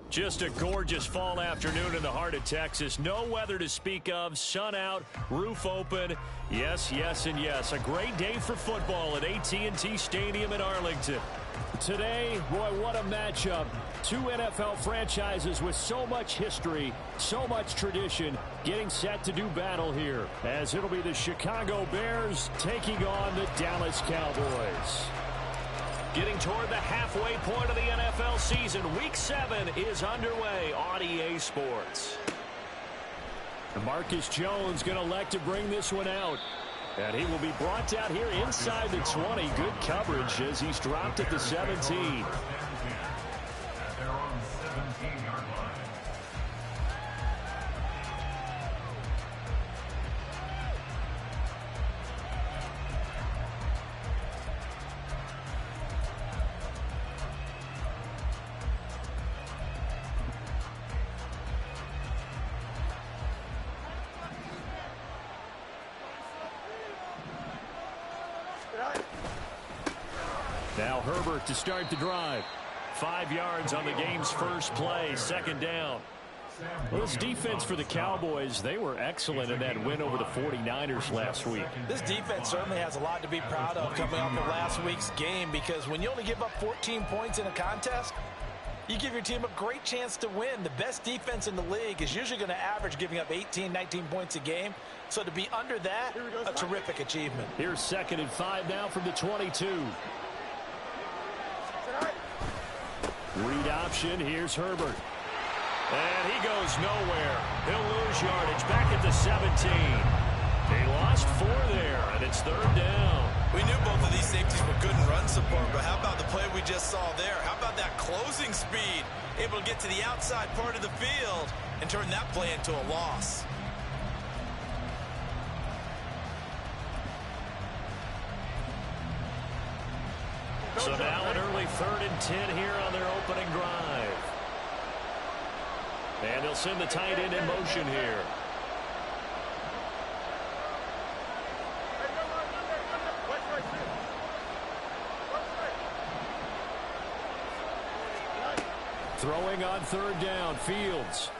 Just a gorgeous fall afternoon in the heart of Texas. No weather to speak of. Sun out, roof open. Yes, yes, and yes. A great day for football at AT&T Stadium in Arlington. Today, boy, what a matchup. Two NFL franchises with so much history, so much tradition, getting set to do battle here, as it'll be the Chicago Bears taking on the Dallas Cowboys. Getting toward the halfway point of the NFL season, Week 7 is underway on EA Sports. Marcus Jones going to elect to bring this one out. And he will be brought down here inside the 20. Good coverage as he's dropped at the 17. Now Herbert to start the drive. 5 yards on the game's first play, second down. Well, this defense for the Cowboys, they were excellent in that win over the 49ers last week. This defense certainly has a lot to be proud of coming off of last week's game, because when you only give up 14 points in a contest, you give your team a great chance to win. The best defense in the league is usually going to average giving up 18, 19 points a game. So to be under that, a terrific achievement. Here's 2nd and 5 now from the 22. Read option. Here's Herbert. And he goes nowhere. He'll lose yardage back at the 17. They lost 4 there, and it's 3rd down. We knew both of these safeties were good in run support, but how about the play we just saw there? How about that closing speed? Able to get to the outside part of the field and turn that play into a loss. So now an early 3rd and 10 here on their opening drive. And they'll send the tight end in motion here. Throwing on 3rd down, Fields.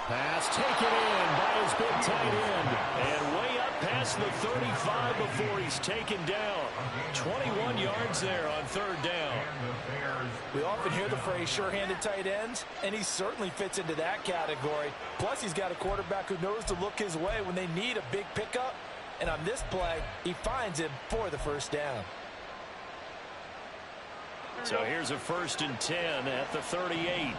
Pass taken in by his big tight end. And way up past the 35 before he's taken down. 21 yards there on 3rd down. We often hear the phrase sure-handed tight ends, and he certainly fits into that category. Plus, he's got a quarterback who knows to look his way when they need a big pickup. And on this play, he finds him for the 1st down. So here's a 1st and 10 at the 38.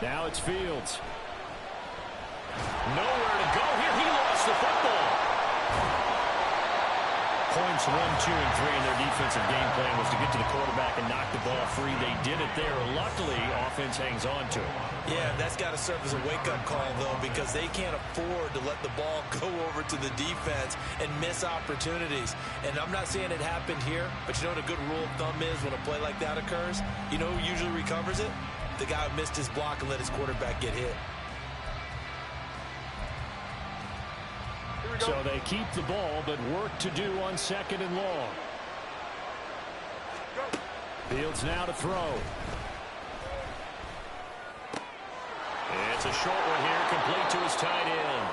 Now it's Fields. Nowhere to go here. He lost the football. Points 1, 2, and 3 in their defensive game plan was to get to the quarterback and knock the ball free. They did it there. Luckily, offense hangs on to it. Yeah, that's got to serve as a wake-up call, though, because they can't afford to let the ball go over to the defense and miss opportunities. And I'm not saying it happened here, but you know what a good rule of thumb is when a play like that occurs? You know who usually recovers it? The guy who missed his block and let his quarterback get hit. So they keep the ball, but work to do on 2nd and long. Fields now to throw. It's a short one here, complete to his tight end.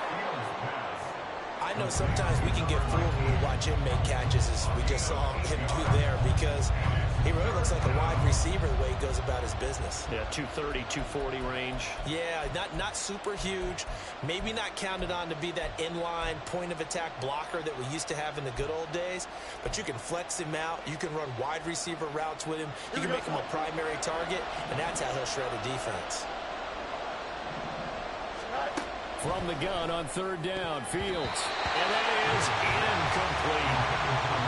I know sometimes we can get fooled when we watch him make catches, as we just saw him do there, because he really looks like a wide receiver the way he goes about his business. Yeah, 230, 240 range. Yeah, not super huge. Maybe not counted on to be that inline point-of-attack blocker that we used to have in the good old days, but you can flex him out. You can run wide receiver routes with him. You can make him a primary target, and that's how he'll shred a defense. From the gun on 3rd down, Fields. And that is incomplete.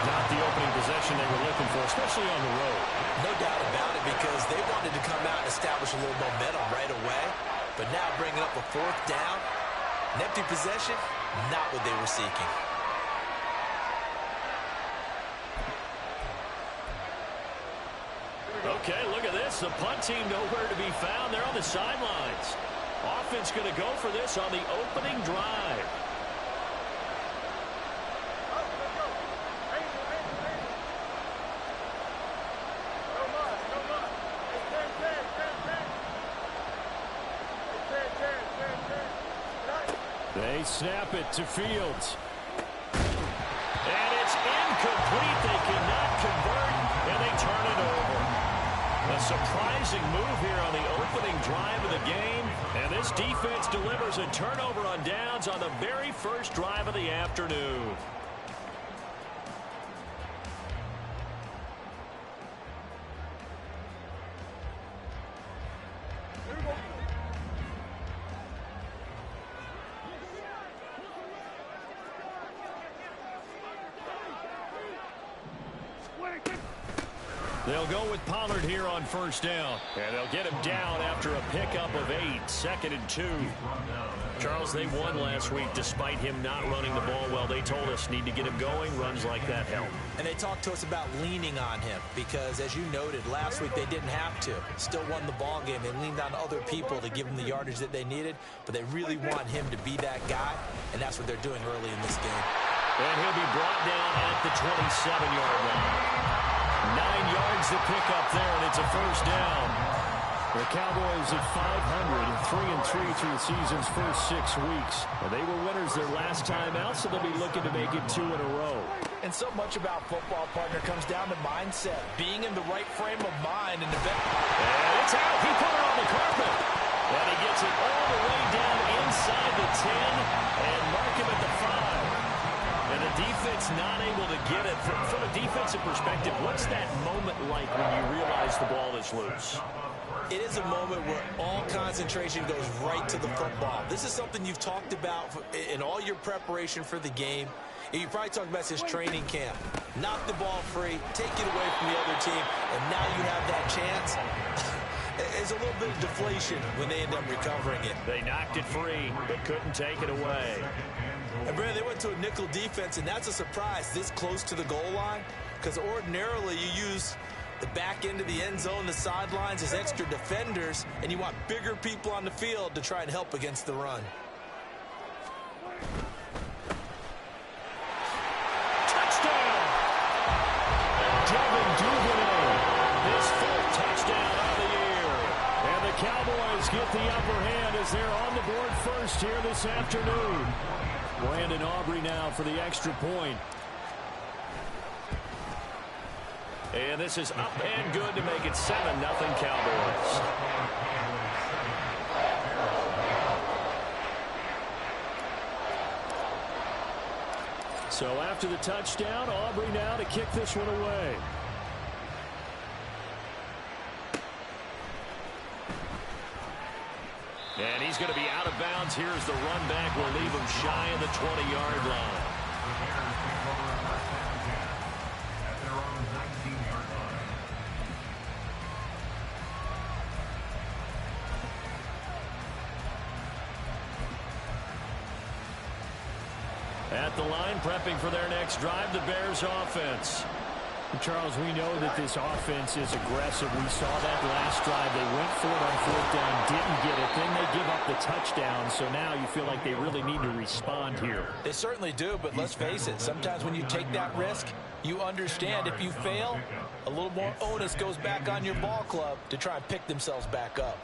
Not the opening possession they were looking for, especially on the road. No doubt about it, because they wanted to come out and establish a little momentum right away. But now bringing up a 4th down, an empty possession, not what they were seeking. Okay, look at this. The punt team nowhere to be found. They're on the sidelines. Offense going to go for this on the opening drive. They snap it to Fields. And it's incomplete. They cannot convert, and they turn it over. A surprising move here on the opening drive of the game. And this defense delivers a turnover on downs on the very first drive of the afternoon. They'll go with Pollard here on first down. And they'll get him down after a pickup of 8, 2nd and 2. Charles, they won last week despite him not running the ball well. They told us need to get him going. Runs like that help. And they talked to us about leaning on him because, as you noted, last week they didn't have to. Still won the ball game. They leaned on other people to give them the yardage that they needed, but they really want him to be that guy, and that's what they're doing early in this game. And he'll be brought down at the 27-yard line. 9 yards to pick up there, and it's a first down. The Cowboys at 500, 3-3 through the season's first 6 weeks. And they were winners their last time out, so they'll be looking to make it 2 in a row. And so much about football, partner, comes down to mindset, being in the right frame of mind. And it's out. He put it on the carpet. And he gets it all the way down inside the 10 and mark him at the 5. And the defense not able to get it. From a defensive perspective, what's that moment like when you realize the ball is loose? It is a moment where all concentration goes right to the football. This is something you've talked about in all your preparation for the game. And you probably talked about this training camp. Knock the ball free, take it away from the other team, and now you have that chance. It's a little bit of deflation when they end up recovering it. They knocked it free, but couldn't take it away. And, Brandon, they went to a nickel defense, and that's a surprise this close to the goal line, because ordinarily you use the back end of the end zone, the sidelines as extra defenders, and you want bigger people on the field to try and help against the run. Touchdown! Devin Duvernay, his 4th touchdown of the year. And the Cowboys get the upper hand as they're on the board first here this afternoon. Brandon Aubrey now for the extra point. And this is up and good to make it 7-0 Cowboys. So after the touchdown, Aubrey now to kick this one away. And he's going to be out of bounds. Here's the run back. Will leave him shy of the 20-yard line. At the line, prepping for their next drive, the Bears offense. Charles, we know that this offense is aggressive. We saw that last drive. They went for it on 4th down, didn't get it. Then they give up the touchdown. So now you feel like they really need to respond here. They certainly do, but let's face it. Sometimes when you take that risk, you understand if you fail, a little more onus goes back on your ball club to try and pick themselves back up.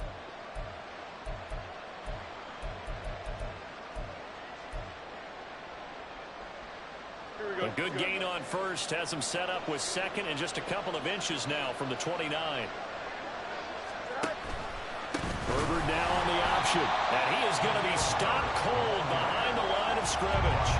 A good gain on first has him set up with 2nd and just a couple of inches now from the 29. Herbert now on the option. And he is going to be stopped cold behind the line of scrimmage.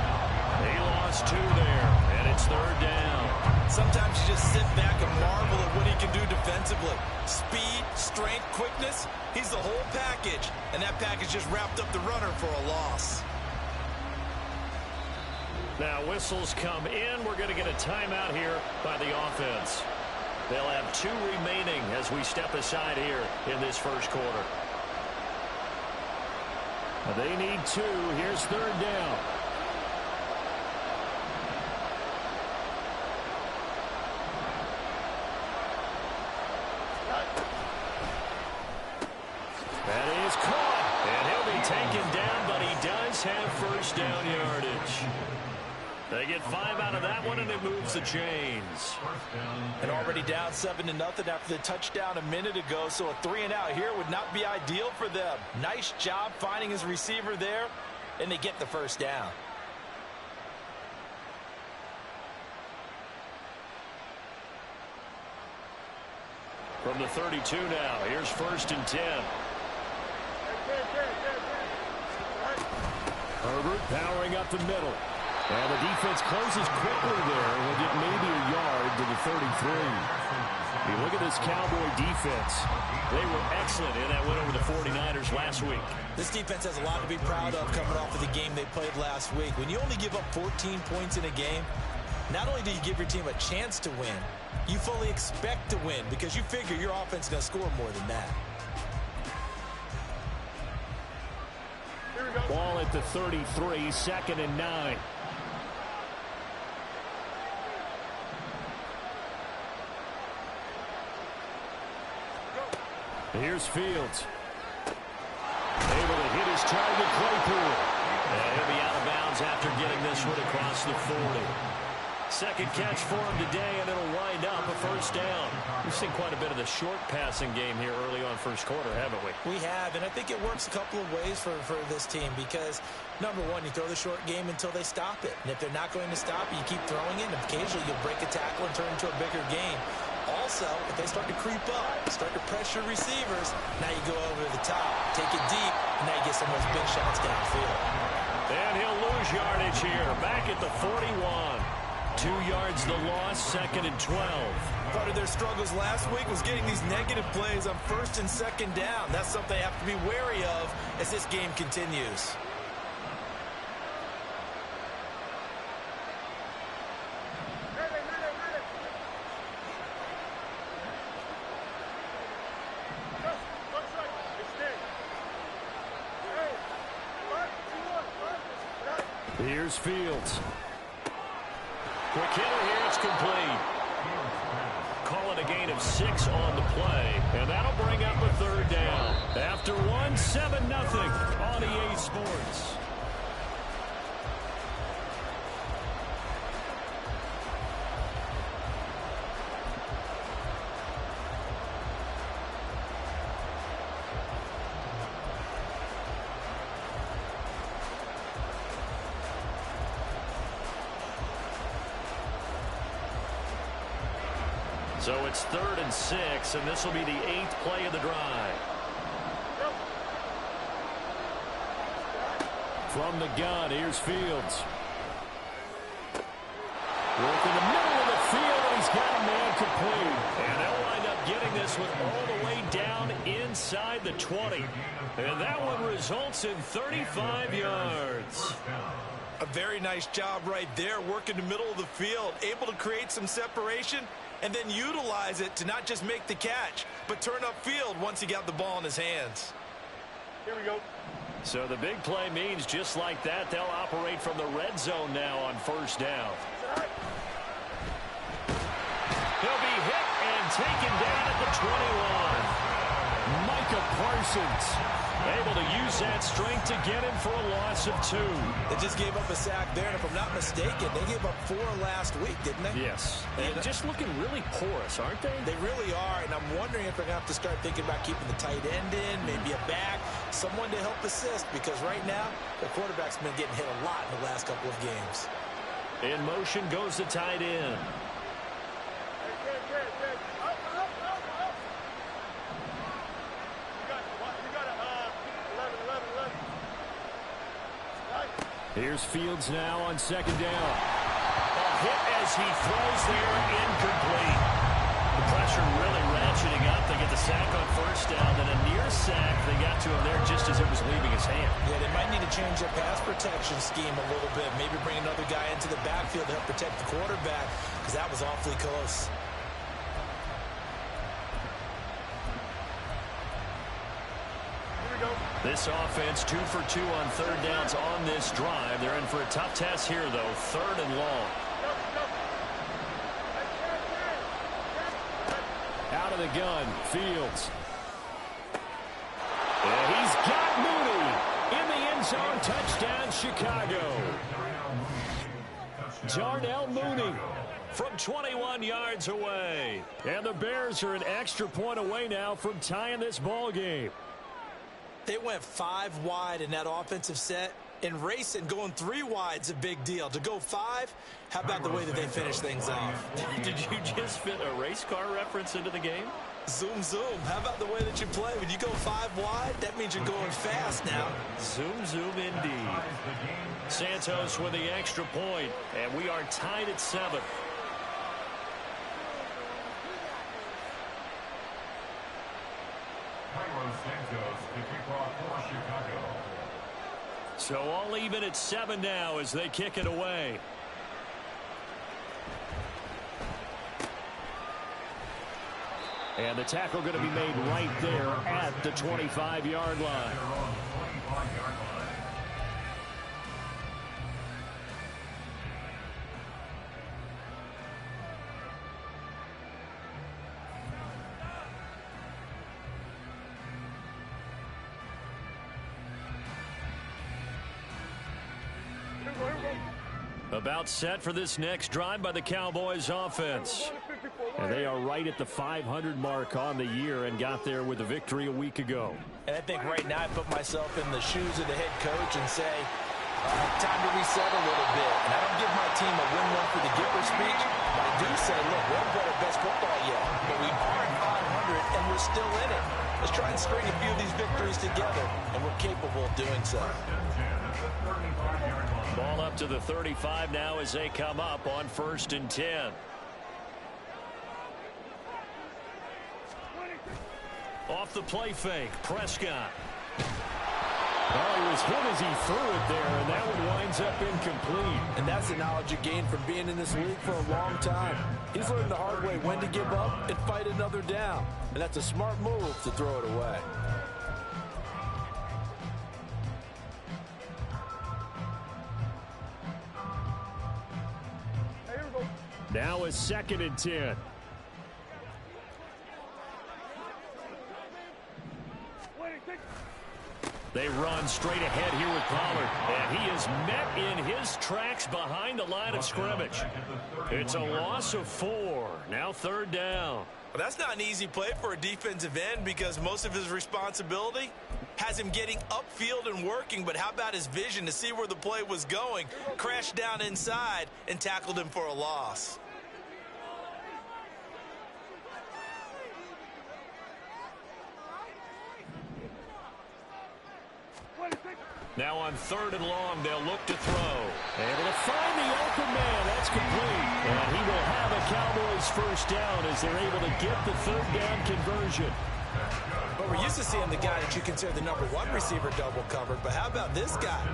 He lost 2 there, and it's 3rd down. Sometimes you just sit back and marvel at what he can do defensively. Speed, strength, quickness, he's the whole package. And that package just wrapped up the runner for a loss. Now whistles come in. We're going to get a timeout here by the offense. They'll have 2 remaining as we step aside here in this first quarter. They need 2. Here's 3rd down. That is caught. And he'll be taken down, but he does have first down yardage. They get 5 out of that one, and it moves the chains. And already down 7-0 after the touchdown a minute ago, so a 3-and-out here would not be ideal for them. Nice job finding his receiver there, and they get the first down. From the 32 now, here's 1st and 10. Herbert powering up the middle. And the defense closes quickly there. We'll get maybe a yard to the 33. You look at this Cowboy defense. They were excellent in that win over the 49ers last week. This defense has a lot to be proud of coming off of the game they played last week. When you only give up 14 points in a game, not only do you give your team a chance to win, you fully expect to win because you figure your offense is going to score more than that. Ball at the 33, 2nd and 9. Here's Fields. Able to hit his target, Claypool. And he'll be out of bounds after getting this one across the 40. Second catch for him today, and it'll wind up a first down. We've seen quite a bit of the short passing game here early on first quarter, haven't we? We have, and I think it works a couple of ways for this team because, number one, you throw the short game until they stop it. And if they're not going to stop it, you keep throwing it, and occasionally you'll break a tackle and turn into a bigger game. Also, if they start to creep up, start to pressure receivers, now you go over the top, take it deep, and now you get some of those big shots downfield. And he'll lose yardage here, back at the 41. 2 yards the loss, 2nd and 12. Part of their struggles last week was getting these negative plays on 1st and 2nd down. That's something they have to be wary of as this game continues. Here's Fields. Quick hitter here, it's complete. Call it a gain of 6 on the play, and that'll bring up a 3rd down. After 1, 7-0 on EA Sports. So it's 3rd and 6, and this will be the 8th play of the drive. From the gun, here's Fields. Work in the middle of the field, and he's got a man complete. And they'll wind up getting this one all the way down inside the 20. And that one results in 35 yards. A very nice job right there, working the middle of the field, able to create some separation, and then utilize it to not just make the catch, but turn upfield once he got the ball in his hands. Here we go. So the big play means just like that, they'll operate from the red zone now on 1st down. He'll be hit and taken down at the 21. Micah Parsons able to use that strength to get him for a loss of 2. They just gave up a sack there, and if I'm not mistaken, they gave up 4 last week, didn't they? Yes. And just looking really porous, aren't they? They really are, and I'm wondering if they're going to have to start thinking about keeping the tight end in, maybe a back, someone to help assist, because right now, the quarterback's been getting hit a lot in the last couple of games. In motion goes the tight end. Here's Fields now on 2nd down. A hit as he throws there, incomplete. The pressure really ratcheting up. They get the sack on 1st down, then a near sack. They got to him there just as it was leaving his hand. Yeah, they might need to change their pass protection scheme a little bit. Maybe bring another guy into the backfield to help protect the quarterback, because that was awfully close. This offense 2 for 2 on 3rd downs on this drive. They're in for a tough test here, though. 3rd and long. Out of the gun, Fields. And he's got Mooney in the end zone. Touchdown, Chicago. Darnell Mooney from 21 yards away. And the Bears are an extra point away now from tying this ball game. They went 5 wide in that offensive set, In racing, going 3 wide's a big deal. To go 5, how about the way that they finish things off? Did you just fit a race car reference into the game? Zoom, zoom. How about the way that you play? When you go 5 wide, that means you're going fast now. Zoom, zoom indeed. Santos with the extra point, and we are tied at 7. So all even at 7 now as they kick it away. And the tackle going to be made right there at the 25-yard line. About set for this next drive by the Cowboys offense. And they are right at the 500 mark on the year and got there with a victory a week ago. And I think right now I put myself in the shoes of the head coach and say, time to reset a little bit. And I don't give my team a win one for the giver speech, but I do say, look, we haven't played our best football yet, but we are at 500 and we're still in it. Let's try and string a few of these victories together, and we're capable of doing so. Ball up to the 35 now as they come up on 1st and 10. Off the play fake, Prescott. Oh, he was hit as he threw it there, and that one winds up incomplete. And that's the knowledge you gain from being in this league for a long time. He's learned the hard way when to give up and fight another down. And that's a smart move to throw it away. Now a 2nd and 10. They run straight ahead here with Pollard, and he is met in his tracks behind the line of scrimmage. It's a loss of 4. Now 3rd down. Well, that's not an easy play for a defensive end because most of his responsibility has him getting upfield and working, but how about his vision to see where the play was going, crashed down inside, and tackled him for a loss. Now on 3rd and long, they'll look to throw. Able to find the open man. That's complete. And he will have a Cowboys 1st down as they're able to get the 3rd down conversion. But we're used to seeing the guy that you consider the #1 receiver double covered. But how about this guy?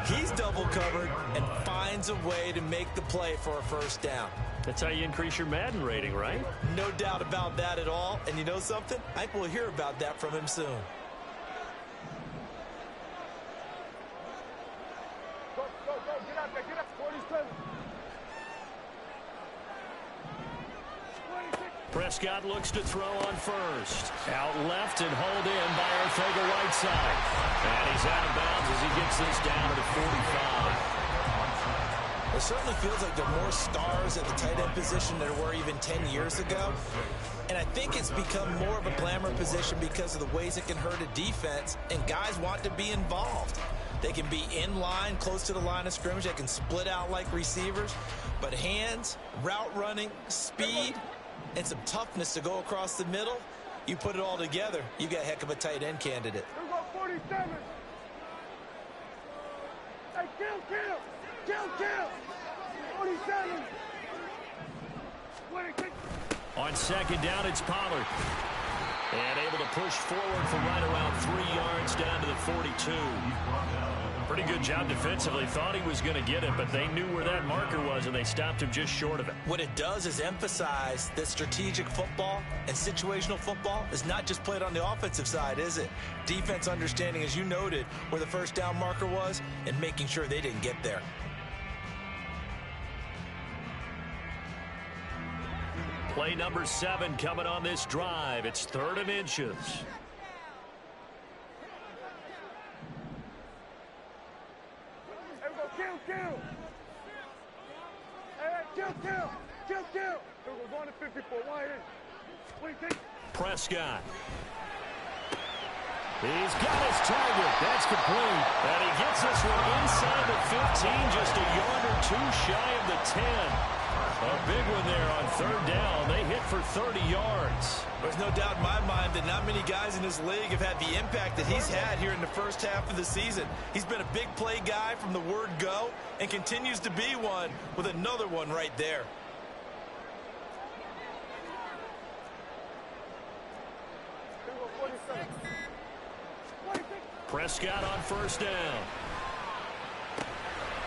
He's double covered and finds a way to make the play for a 1st down. That's how you increase your Madden rating, right? No doubt about that at all. And you know something? I think we'll hear about that from him soon. Prescott looks to throw on 1st. Out left and hauled in by Ortega-Whiteside. And he's out of bounds as he gets this down to the 45. It certainly feels like there are more stars at the tight end position than there were even 10 years ago. And I think it's become more of a glamour position because of the ways it can hurt a defense, and guys want to be involved. They can be in line, close to the line of scrimmage. They can split out like receivers. But hands, route running, speed, and some toughness to go across the middle, you put it all together, you've got a heck of a tight end candidate. Here we go, 47. Hey, kill. 47. 26. On 2nd down, it's Pollard. And able to push forward for right around 3 yards down to the 42. Pretty good job defensively. Thought he was going to get it, but they knew where that marker was, and they stopped him just short of it. What it does is emphasize that strategic football and situational football is not just played on the offensive side, is it? Defense understanding, as you noted, where the 1st down marker was and making sure they didn't get there. Play number 7 coming on this drive. It's 3rd and inches. Kill. Hey, kill. Here we go, going to 54. 1 in. 26. Prescott. He's got his target. That's complete. And he gets this one inside the 15, just a yard or two shy of the 10. A big one there on third down. They hit for 30 yards. There's no doubt in my mind that not many guys in this league have had the impact that he's had here in the first half of the season. He's been a big play guy from the word go and continues to be one with another one right there. Prescott on first down.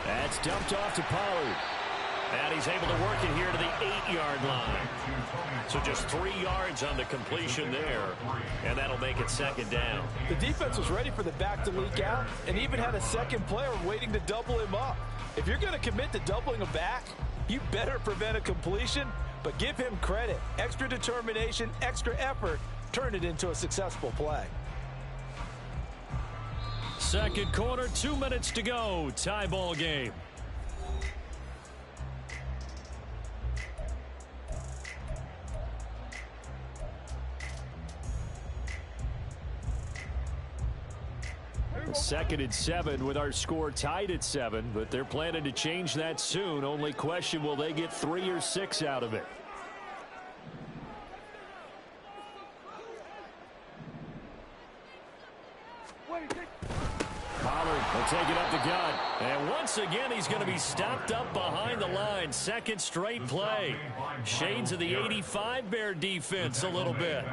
That's dumped off to Pollard. And he's able to work it here to the 8-yard line. So just 3 yards on the completion there. And that'll make it second down. The defense was ready for the back to leak out and even had a second player waiting to double him up. If you're going to commit to doubling a back, you better prevent a completion, but give him credit. Extra determination, extra effort, turn it into a successful play. Second quarter, 2 minutes to go. Tie ball game. Second and 7 with our score tied at 7, but they're planning to change that soon. Only question, will they get 3 or 6 out of it? Pollard will take it up the gut. And once again, he's going to be stopped up behind the line. Second straight play. Shades of the 85 Bear defense a little bit.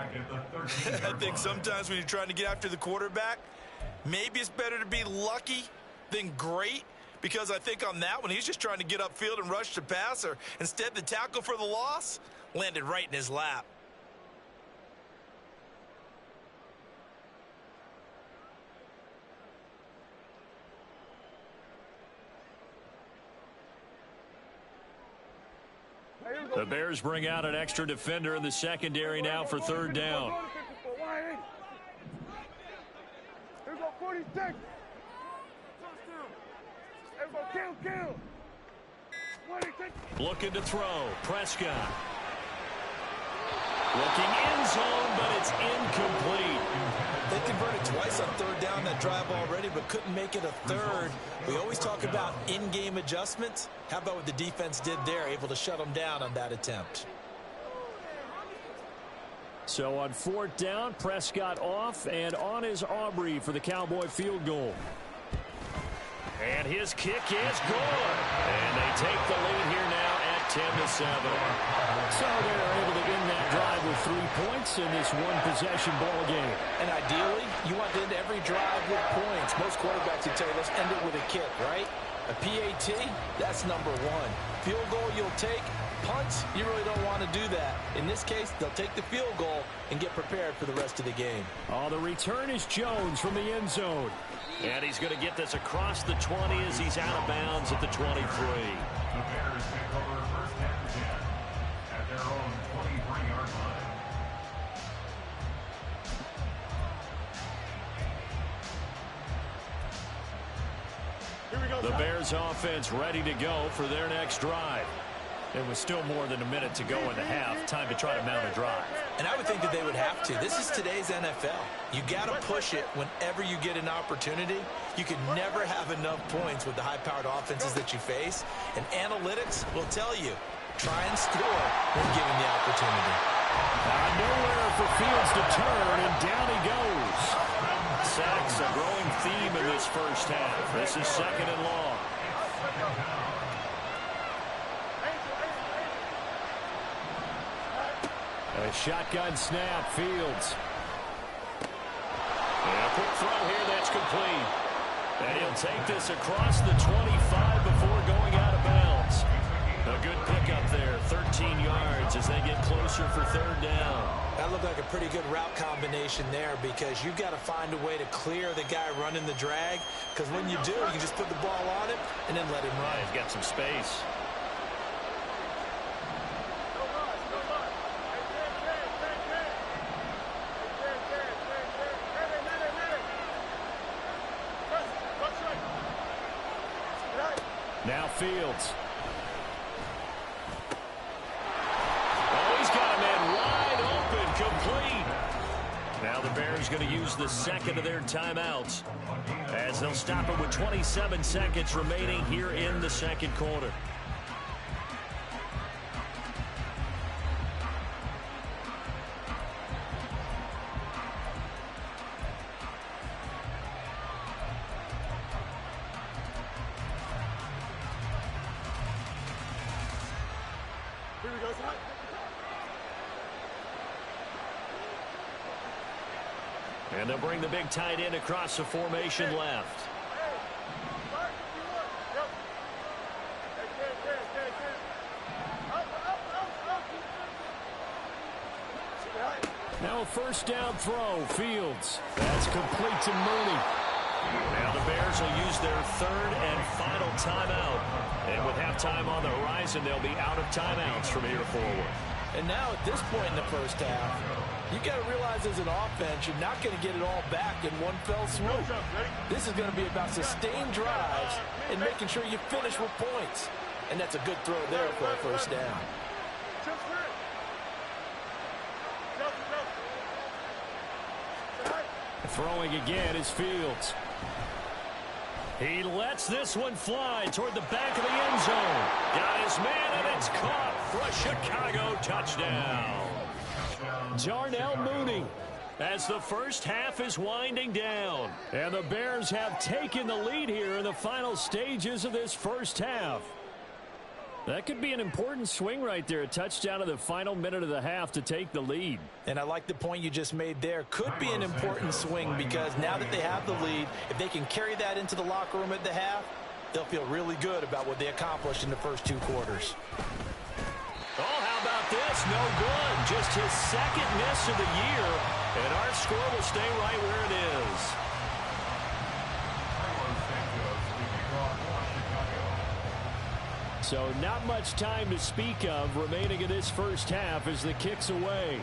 I think sometimes when you're trying to get after the quarterback, maybe it's better to be lucky than great, because I think on that one, he's just trying to get upfield and rush the passer. Instead, the tackle for the loss landed right in his lap. The Bears bring out an extra defender in the secondary now for third down. Here go 46. Kill. 26. Looking to throw. Prescott. Looking end zone, but it's incomplete. They converted twice on third down that drive already, but couldn't make it a third. We always talk about in-game adjustments. How about what the defense did there, able to shut them down on that attempt? So on fourth down, Prescott off, and on is Aubrey for the Cowboy field goal. And his kick is good. And they take the lead here now at 10-7. So they're able to end that drive with 3 points in this one-possession ball game. And ideally, you want to end every drive with points. Most quarterbacks would tell you, let's end it with a kick, right? A PAT, that's number 1. Field goal you'll take. Punts, you really don't want to do that. In this case, they'll take the field goal and get prepared for the rest of the game. Oh, the return is Jones from the end zone. And he's going to get this across the 20 as he's out of bounds at the 23. The Bears take over first and 10 at their own 23-yard line. The Bears offense ready to go for their next drive. There was still more than a minute to go in the half. Time to try to mount a drive. And I would think that they would have to. This is today's NFL. You got to push it whenever you get an opportunity. You can never have enough points with the high-powered offenses that you face. And analytics will tell you, try and score when given the opportunity. Nowhere for Fields to turn, and down he goes. Sacks, a growing theme in this first half. This is second and long. A shotgun snap, Fields. And a quick throw here, that's complete. And he'll take this across the 25 before going out of bounds. A good pickup there, 13 yards as they get closer for third down. That looked like a pretty good route combination there, because you've got to find a way to clear the guy running the drag, because when you do, you can just put the ball on him and then let him run. He's got some space. Now Fields. Oh, he's got a man wide open, complete. Now the Bears Bears going to use the second of their timeouts as they'll stop it with 27 seconds remaining here in the second quarter. And they'll bring the big tight end across the formation left. Now a first down throw. Fields. That's complete to Mooney. Now the Bears will use their third and final timeout. And with halftime on the horizon, they'll be out of timeouts from here forward. And now at this point in the first half, you've got to realize as an offense, you're not going to get it all back in one fell swoop. This is going to be about sustained drives and making sure you finish with points. And that's a good throw there for a first down. Throwing again is Fields. He lets this one fly toward the back of the end zone. Got his man, and it's caught for a Chicago touchdown. Darnell Mooney as the first half is winding down. And the Bears have taken the lead here in the final stages of this first half. That could be an important swing right there. A touchdown in the final minute of the half to take the lead. And I like the point you just made there. Could be an important swing because now that they have the lead, if they can carry that into the locker room at the half, they'll feel really good about what they accomplished in the first two quarters. Oh, how about this? No good. Just his second miss of the year. And our score will stay right where it is. So not much time to speak of remaining in this first half as the kick's away.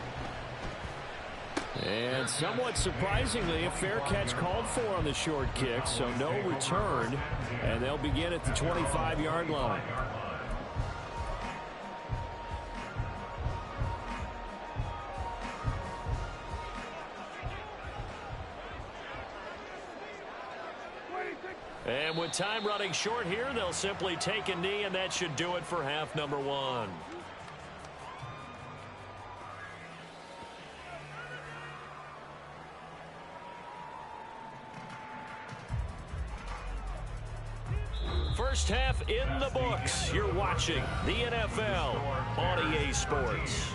And somewhat surprisingly, a fair catch called for on the short kick, so no return. And they'll begin at the 25-yard line. And with time running short here, they'll simply take a knee, and that should do it for half number one. First half in the books. You're watching the NFL on EA Sports.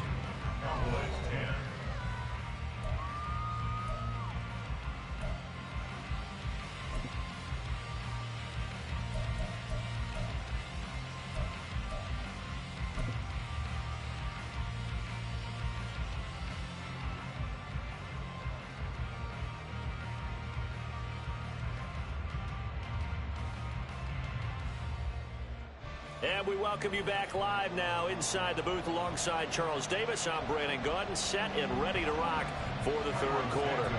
And we welcome you back live now inside the booth alongside Charles Davis. I'm Brandon Gaudin, set and ready to rock for the third quarter.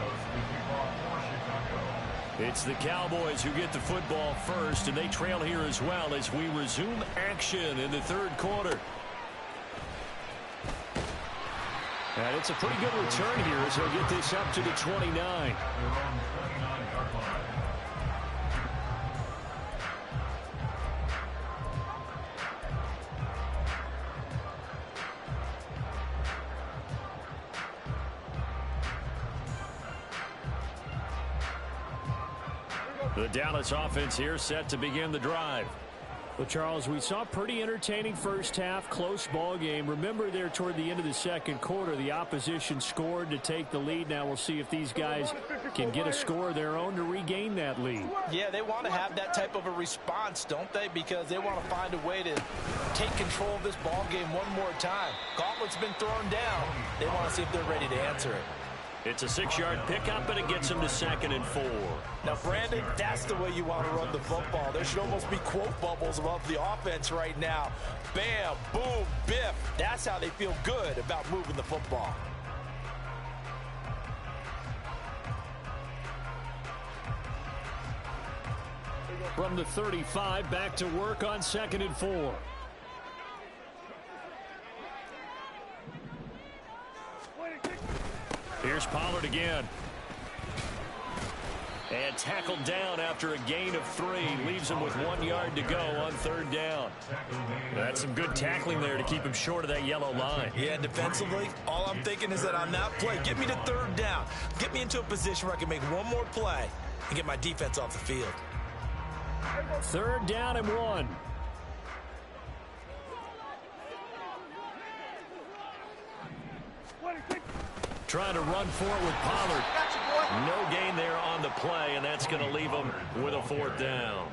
It's the Cowboys who get the football first, and they trail here as well as we resume action in the third quarter. And it's a pretty good return here as they'll get this up to the 29. The Dallas offense here set to begin the drive. Well, Charles, we saw a pretty entertaining first half, close ball game. Remember there toward the end of the second quarter, the opposition scored to take the lead. Now we'll see if these guys can get a score of their own to regain that lead. Yeah, they want to have that type of a response, don't they? Because they want to find a way to take control of this ball game one more time. Gauntlet's been thrown down. They want to see if they're ready to answer it. It's a 6-yard pickup, and it gets them to 2nd and 4. Now, Brandon, that's the way you want to run the football. There should almost be quote bubbles about the offense right now. Bam, boom, biff. That's how they feel good about moving the football. From the 35, back to work on 2nd and 4. Here's Pollard again. And tackled down after a gain of 3. Leaves him with 1 yard to go on 3rd down. That's some good tackling there to keep him short of that yellow line. Yeah, defensively, all I'm thinking is that on that play, get me to 3rd down. Get me into a position where I can make one more play and get my defense off the field. 3rd down and 1. Trying to run for it with Pollard. No gain there on the play, and that's going to leave him with a 4th down.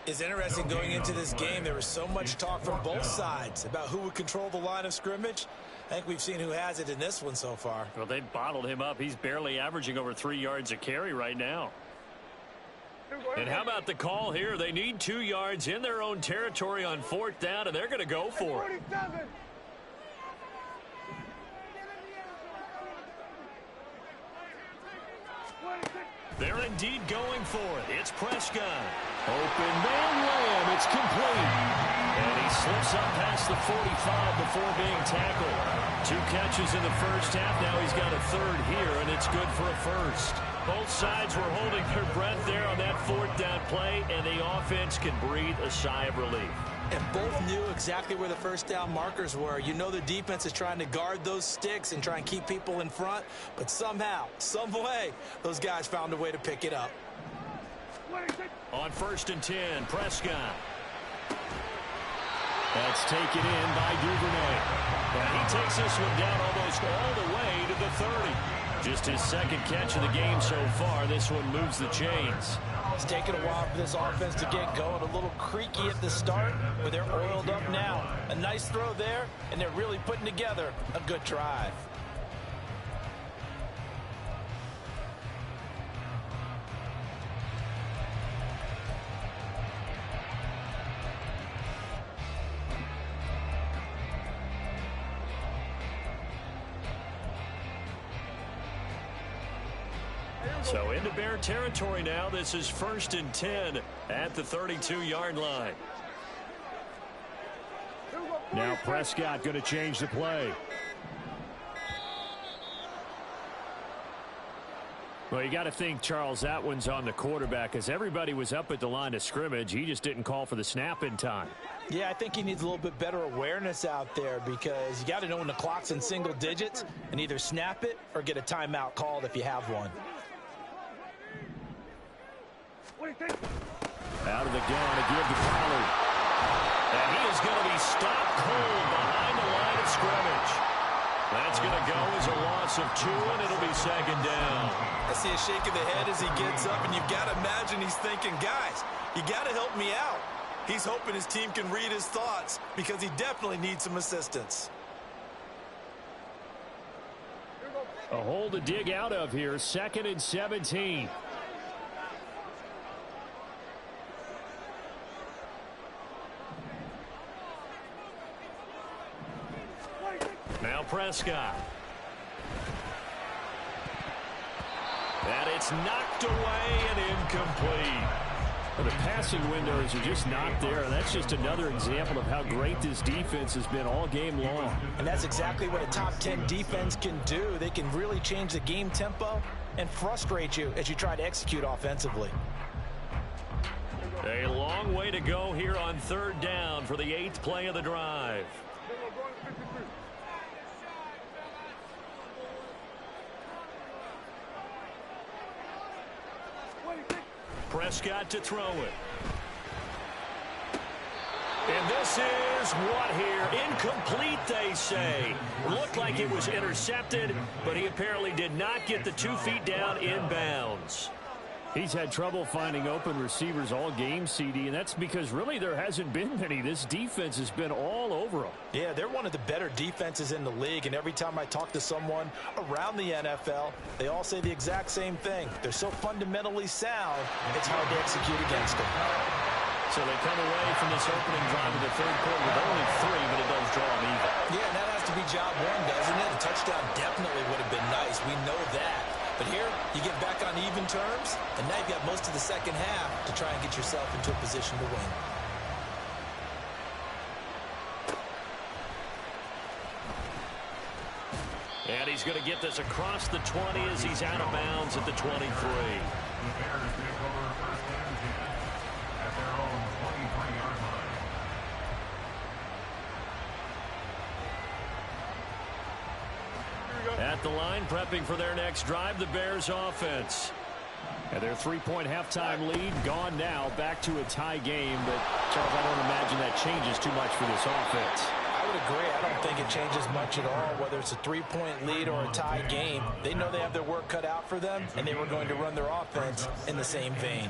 It's interesting going into this game. There was so much talk from both sides about who would control the line of scrimmage. I think we've seen who has it in this one so far. Well, they've bottled him up. He's barely averaging over 3 yards a carry right now. And how about the call here? They need 2 yards in their own territory on 4th down, and they're going to go for it. They're indeed going for it. It's Prescott. Open man lamb. It's complete. And he slips up past the 45 before being tackled. 2 catches in the first half. Now he's got a 3rd here, and it's good for a 1st. Both sides were holding their breath there on that 4th down play, and the offense can breathe a sigh of relief. And both knew exactly where the 1st down markers were. You know the defense is trying to guard those sticks and try and keep people in front, but somehow, some way, those guys found a way to pick it up. On 1st and 10, Prescott. That's taken in by Duvernay. And he takes this one down almost all the way to the 30. Just his 2nd catch of the game so far. This one moves the chains. It's taken a while for this offense to get going. A little creaky at the start, but they're oiled up now. A nice throw there, and they're really putting together a good drive. So into Bear territory now. This is 1st and 10 at the 32-yard line. Now Prescott going to change the play. Well, you got to think, Charles, that one's on the quarterback, as everybody was up at the line of scrimmage. He just didn't call for the snap in time. Yeah, I think he needs a little bit better awareness out there, because you got to know when the clock's in single digits and either snap it or get a timeout called if you have one. Out of the gun to give to Pollard. And he is going to be stopped cold behind the line of scrimmage. That's going to go as a loss of 2, and it'll be 2nd down. I see a shake of the head as he gets up, and you've got to imagine he's thinking, guys, you got to help me out. He's hoping his team can read his thoughts, because he definitely needs some assistance. A hole to dig out of here. 2nd and 17. Now Prescott. And it's knocked away and incomplete. Well, the passing windows are just not there. And that's just another example of how great this defense has been all game long. And that's exactly what a top 10 defense can do. They can really change the game tempo and frustrate you as you try to execute offensively. A long way to go here on 3rd down for the 8th play of the drive. Prescott to throw it. And this is what here? Incomplete, they say. Looked like it was intercepted, but he apparently did not get the 2 feet down in bounds. He's had trouble finding open receivers all game, CD, and that's because really there hasn't been many. This defense has been all over them. Yeah, they're one of the better defenses in the league, and every time I talk to someone around the NFL, they all say the exact same thing. They're so fundamentally sound, it's hard to execute against them. So they come away from this opening drive of the 3rd quarter with only 3, but it does draw them even. Yeah, and that has to be job one, doesn't it? A touchdown definitely would have been nice. We know that. But here, you get back on even terms, and now you've got most of the 2nd half to try and get yourself into a position to win. And he's going to get this across the 20 as he's out of bounds at the 23. The Bears take over first and 10 at their own 23-yard line. At the line, prepping for their next drive, the Bears offense. And their 3-point halftime lead gone now, back to a tie game. But, Charles, I don't imagine that changes too much for this offense. I would agree. I don't think it changes much at all, whether it's a 3-point lead or a tie game. They know they have their work cut out for them, and they were going to run their offense in the same vein.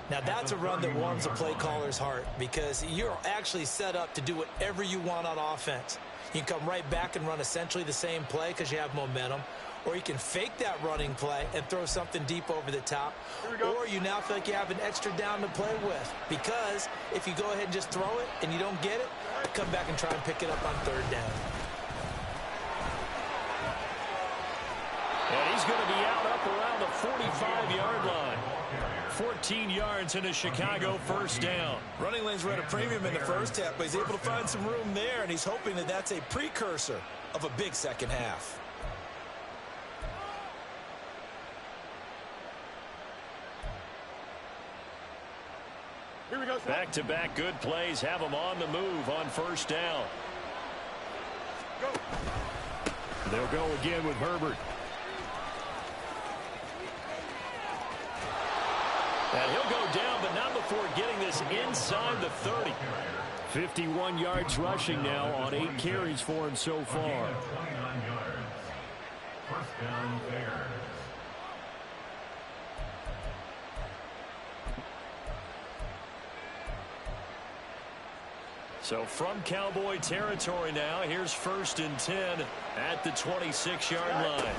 Now, that's a run that warms a play caller's heart because you're actually set up to do whatever you want on offense. You can come right back and run essentially the same play because you have momentum, or you can fake that running play and throw something deep over the top, or you now feel like you have an extra down to play with because if you go ahead and just throw it and you don't get it, come back and try and pick it up on third down. And he's going to be out up around the 45-yard line. 14 yards in a Chicago first down. Running lanes were at a premium in the first half, but he's able to find some room there, and he's hoping that that's a precursor of a big second half. Here we go. Back-to-back good plays have him on the move on first down. Go. They'll go again with Herbert. And he'll go down, but not before getting this inside the 30. 51 yards rushing now on 8 carries for him so far. 29 yards. First down, Bears. So from Cowboy territory now, here's 1st and 10 at the 26-yard line.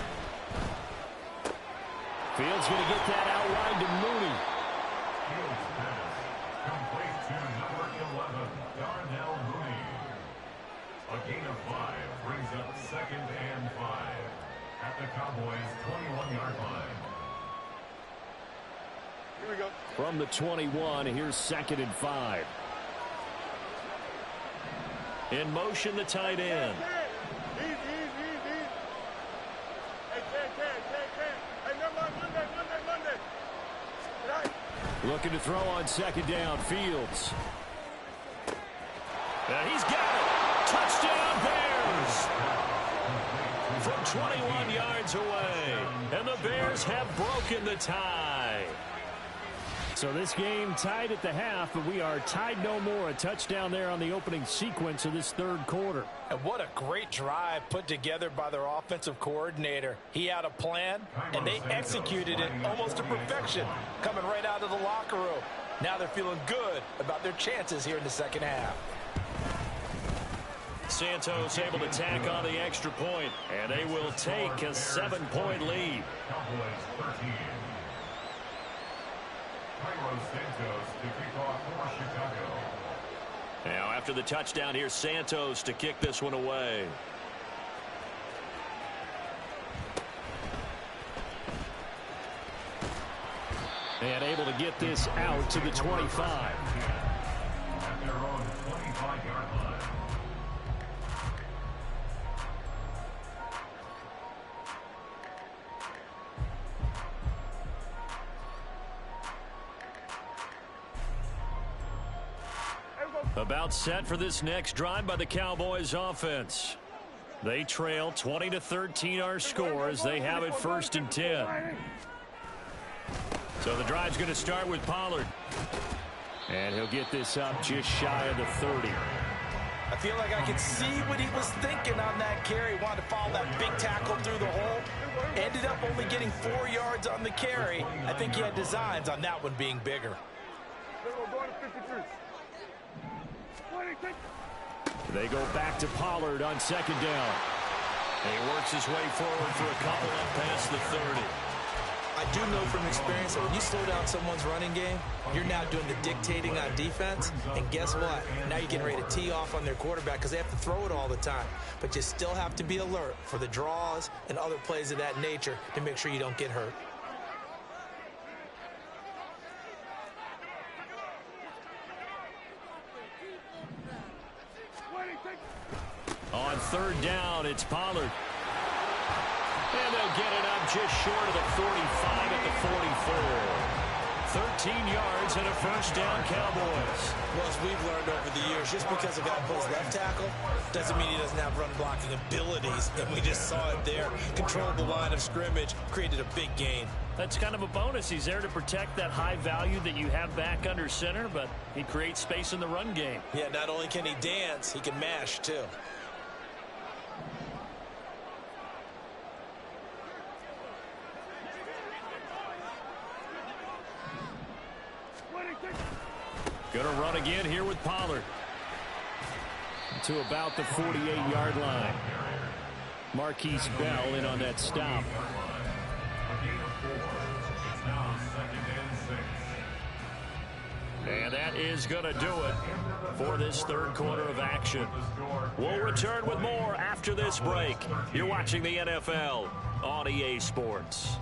Fields going to get that outline to Mooney. Fields pass. Complete to number 11, Darnell Mooney. A gain of 5 brings up 2nd and 5 at the Cowboys' 21-yard line. Here we go. From the 21, here's 2nd and 5. In motion, the tight end. Easy. Hey, Ken. Hey, Monday. Right. Looking to throw on 2nd down. Fields. And he's got it. Touchdown, Bears. From 21 yards away. And the Bears have broken the tie. So this game tied at the half, but we are tied no more. A touchdown there on the opening sequence of this 3rd quarter. And what a great drive put together by their offensive coordinator. He had a plan, and they executed it almost to perfection, coming right out of the locker room. Now they're feeling good about their chances here in the second half. Santos able to tack on the extra point, and they will take a 7-point lead. Cowboys 13. Santos to kick off for Chicago. Now after the touchdown, here's Santos to kick this one away. And able to get this out to the 25. At their own 25-yard line. About set for this next drive by the Cowboys offense. They trail 20-13 our score as they have it 1st and 10. So the drive's going to start with Pollard. And he'll get this up just shy of the 30. I feel like I could see what he was thinking on that carry. Wanted to follow that big tackle through the hole. Ended up only getting 4 yards on the carry. I think he had designs on that one being bigger. They go back to Pollard on 2nd down. And he works his way forward for a couple up past the 30. I do know from experience that when you slow down someone's running game, you're now doing the dictating on defense. And guess what? Now you're getting ready to tee off on their quarterback because they have to throw it all the time. But you still have to be alert for the draws and other plays of that nature to make sure you don't get hurt. On 3rd down, it's Pollard. And they'll get it up just short of the 45 at the 44. 13 yards and a first down, Cowboys. Well, as we've learned over the years, just because a guy plays left tackle doesn't mean he doesn't have run blocking abilities. And we just saw it there. Controlled the line of scrimmage, created a big gain. That's kind of a bonus. He's there to protect that high value that you have back under center, but he creates space in the run game. Yeah, not only can he dance, he can mash too. Gonna run again here with Pollard. To about the 48-yard line. Marquise Bell in on that stop. And that is going to do it for this third quarter of action. We'll return with more after this break. You're watching the NFL on EA Sports.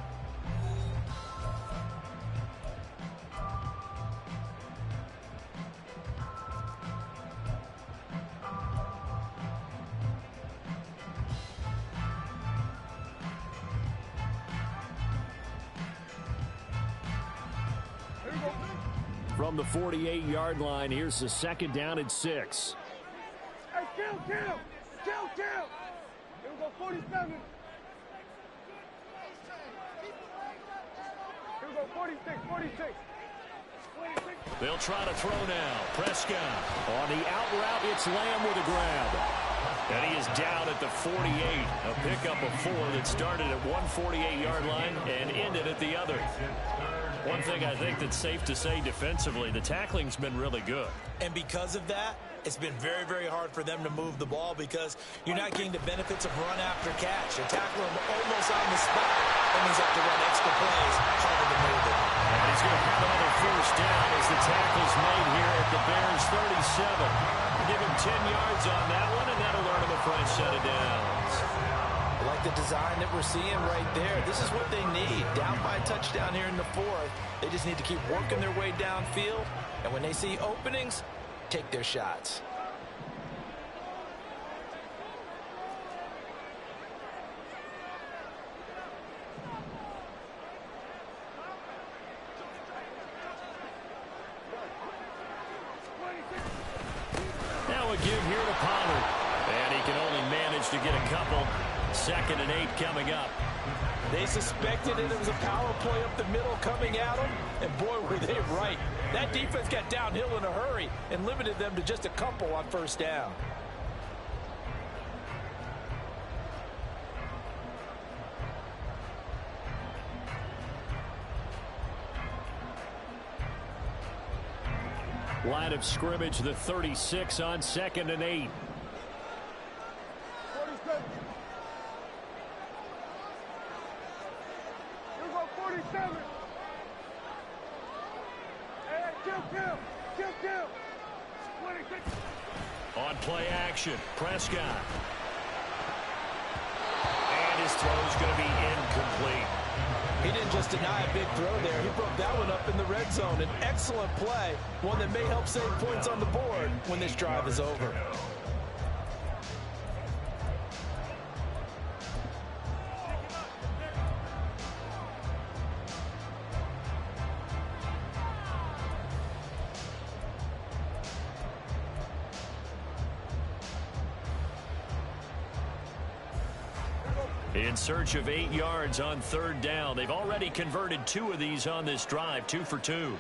From the 48-yard line, here's the second down and 6. Hey, kill! Here we go, 47. Here we go, 46. They'll try to throw now. Prescott on the out route. It's Lamb with a grab. And he is down at the 48. A pickup of 4 that started at one 48-yard line and ended at the other. One thing I think that's safe to say defensively, the tackling's been really good. And because of that, it's been very, very hard for them to move the ball because you're not getting the benefits of run after catch. You're tackling him almost on the spot. That means you have to run extra plays, harder to move it. And he's going to have another first down as the tackle's made here at the Bears 37. Give him 10 yards on that one, and that'll earn him a fresh set of downs. Like the design that we're seeing right there. This is what they need. Down by a touchdown here in the fourth. They just need to keep working their way downfield. And when they see openings, take their shots. Now a give here to Pollard. And he can only manage to get a couple. 2nd and 8 coming up. They suspected it was a power play up the middle coming at them, and boy, were they right. That defense got downhill in a hurry and limited them to just a couple on first down. Line of scrimmage, the 36 on 2nd and 8. 47. Here we go, 47. Hey, kill. 26. On play action, Prescott. And his throw's going to be incomplete. He didn't just deny a big throw there. He broke that one up in the red zone. An excellent play, one that may help save points on the board when this drive is over. In search of 8 yards on 3rd down. They've already converted 2 of these on this drive, 2 for 2.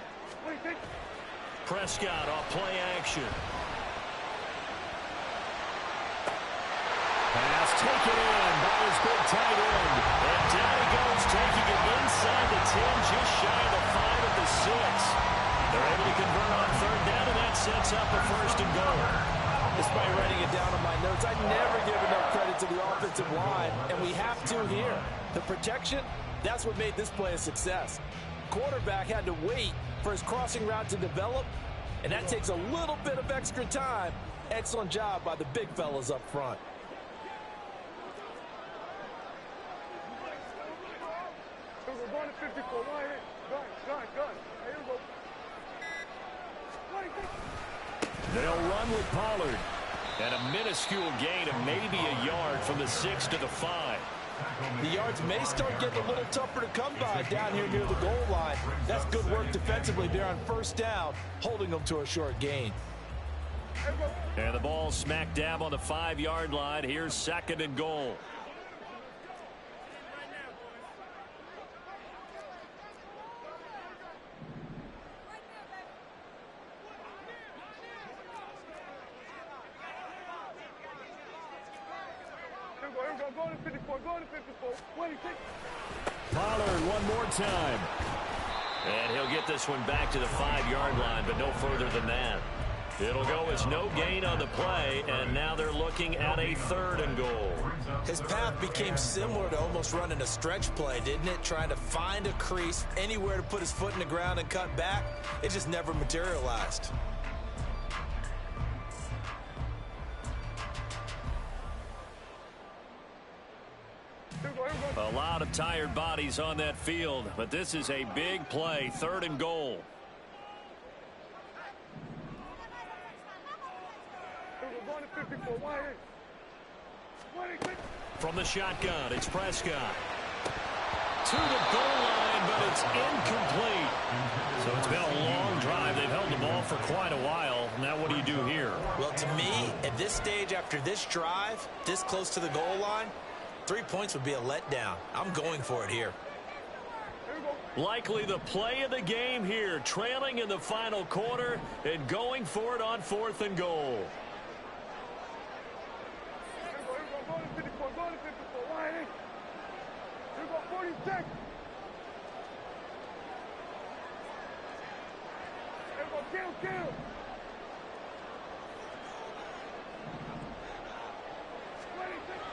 Prescott off play action. Pass taken in by his big tight end. And down he goes, taking it inside the 10, just shy of the 5 at the 6. They're able to convert on 3rd down, and that sets up a 1st and goal. Despite writing it down on my notes, I never give enough credit to the offensive line, and we have to here. The protection, that's what made this play a success. Quarterback had to wait for his crossing route to develop, and that takes a little bit of extra time. Excellent job by the big fellas up front. We're going to 54. Gun. Here we go. They'll run with Pollard. And a minuscule gain of maybe a yard from the 6 to the 5. The yards may start getting a little tougher to come by down here near the goal line. That's good work defensively there on first down, holding them to a short gain. And the ball smack dab on the 5-yard line. Here's 2nd and goal. Go to 54, go to 54. Wait, Pollard one more time. And he'll get this one back to the 5-yard line, but no further than that. It'll go as no gain on the play, and now they're looking at a 3rd and goal. His path became similar to almost running a stretch play, didn't it? Trying to find a crease, anywhere to put his foot in the ground and cut back. It just never materialized. A lot of tired bodies on that field, but this is a big play. 3rd and goal. From the shotgun, it's Prescott. To the goal line, but it's incomplete. So it's been a long drive. They've held the ball for quite a while. Now what do you do here? Well, to me, at this stage after this drive, this close to the goal line, 3 points would be a letdown. I'm going for it here. Likely the play of the game here, trailing in the final quarter and going for it on 4th and goal. Go to 54, go to 54. Line in. Here go 46. Here go, kill.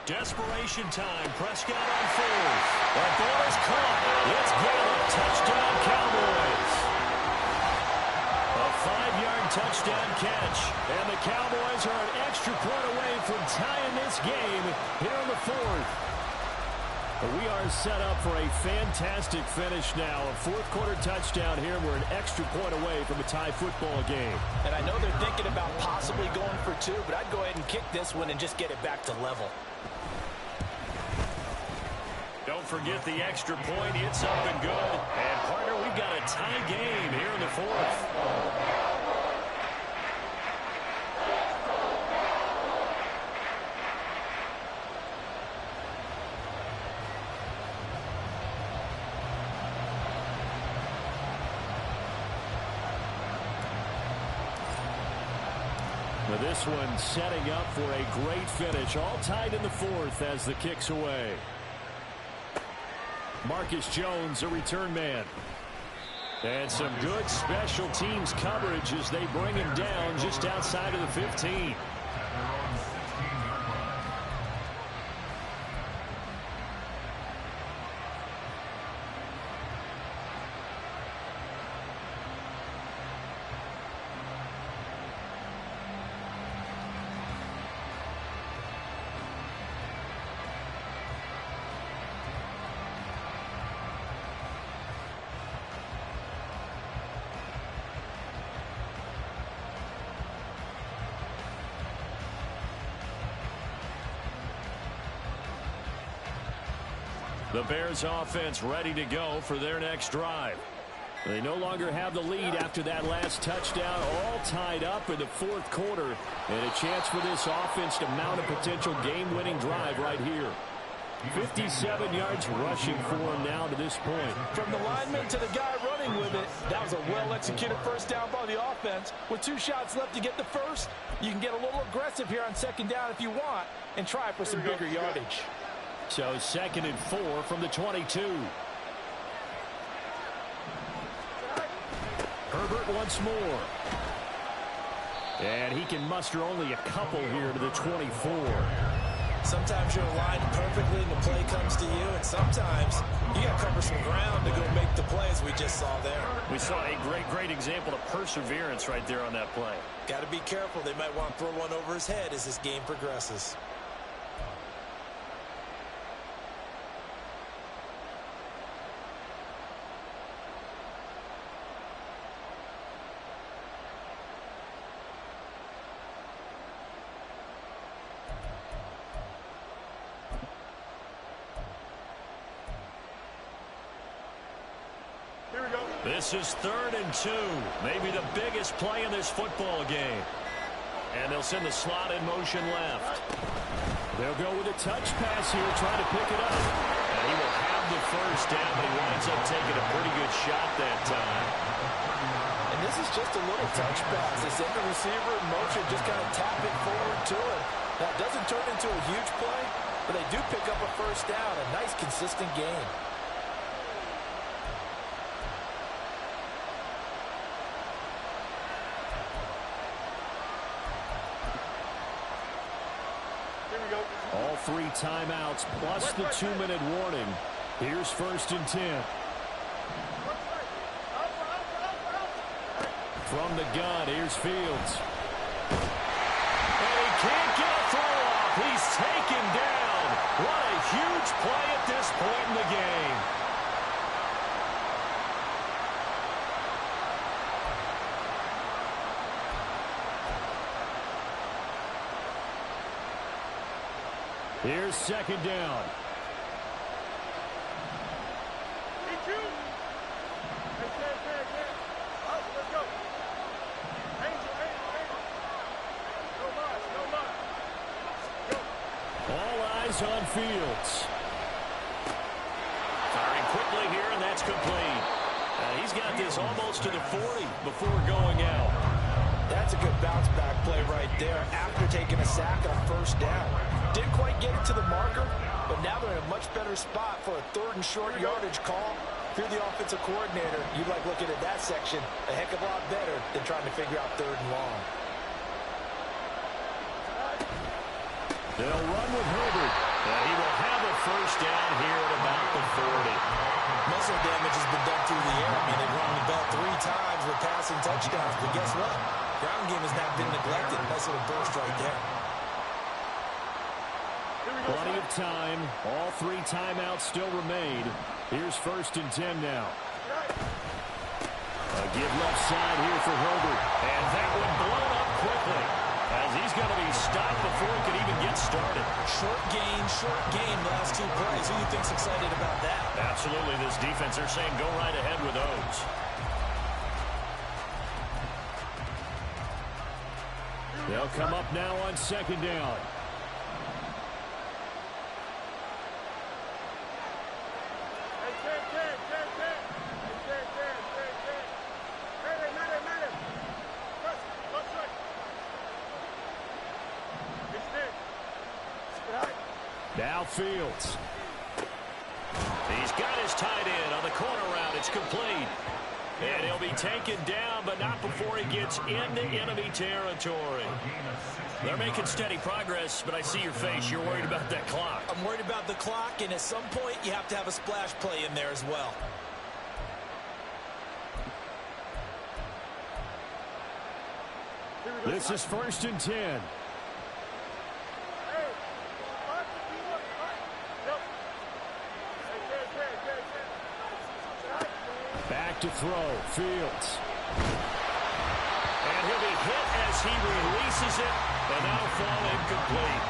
Desperation time. Prescott on 4th. That ball is caught. It's Gallup. Touchdown, Cowboys. A 5-yard touchdown catch. And the Cowboys are an extra point away from tying this game here in the 4th. But we are set up for a fantastic finish now. A 4th quarter touchdown here. We're an extra point away from a tie football game. And I know they're thinking about possibly going for 2, but I'd go ahead and kick this one and just get it back to level. Don't forget the extra point. It's up and good. And, partner, we've got a tie game here in the 4th. Now this one setting up for a great finish. All tied in the 4th as the kick's away. Marcus Jones, a return man. And some good special teams coverage as they bring him down just outside of the 15. The Bears offense ready to go for their next drive. They no longer have the lead after that last touchdown, all tied up in the 4th quarter. And a chance for this offense to mount a potential game-winning drive right here. 57 yards rushing for him now to this point. From the lineman to the guy running with it, that was a well-executed first down by the offense. With 2 shots left to get the first, you can get a little aggressive here on 2nd down if you want and try for some bigger yardage. So 2nd and 4 from the 22. Herbert once more. And he can muster only a couple here to the 24. Sometimes you're aligned perfectly and the play comes to you, and sometimes you got to cover some ground to go make the play, as we just saw there. We saw a great example of perseverance right there on that play. Got to be careful. They might want to throw one over his head as this game progresses. This is 3rd and 2. Maybe the biggest play in this football game. And they'll send the slot in motion left. They'll go with a touch pass here, trying to pick it up. And he will have the first down, but he winds up taking a pretty good shot that time. And this is just a little touch pass. They send the receiver in motion, just kind of tap it forward to him. Now, it doesn't turn into a huge play, but they do pick up a first down. A nice, consistent game. All 3 timeouts plus the 2-minute warning. Here's 1st and 10. From the gun, here's Fields. And he can't get a throw off. He's taken down. What a huge play at this point in the game. Here's 2nd down. All eyes on Fields. Firing quickly here, and that's complete. He's got this almost to the 40 before going out. That's a good bounce-back play right there after taking a sack on 1st down. Didn't quite get it to the marker, but now they're in a much better spot for a 3rd and short yardage call. If you're the offensive coordinator, you'd like looking at that section a heck of a lot better than trying to figure out 3rd and long. They'll run with Herbert. And he will have a first down here at about the 40. Muscle damage has been done through the air. I mean, they've run the ball 3 times with passing touchdowns. But guess what? Ground game has not been neglected. Nice little burst right there. Plenty of time. All 3 timeouts still remain. Here's 1st and 10 now. A give left side here for Herbert. And that one blown up quickly, as he's going to be stopped before he can even get started. Short game, last 2 plays. Who do you think's excited about that? Absolutely, this defense, they're saying go right ahead with those. They'll come up now on 2nd down. Now Fields. He's got his tight end on the corner route. It's complete. And he'll be taken down, but not before he gets into enemy territory. They're making steady progress, but I see your face. You're worried about that clock. I'm worried about the clock, and at some point, you have to have a splash play in there as well. This is 1st and 10. Back to throw. Fields. And he'll be hit as he releases it, and that'll fall incomplete.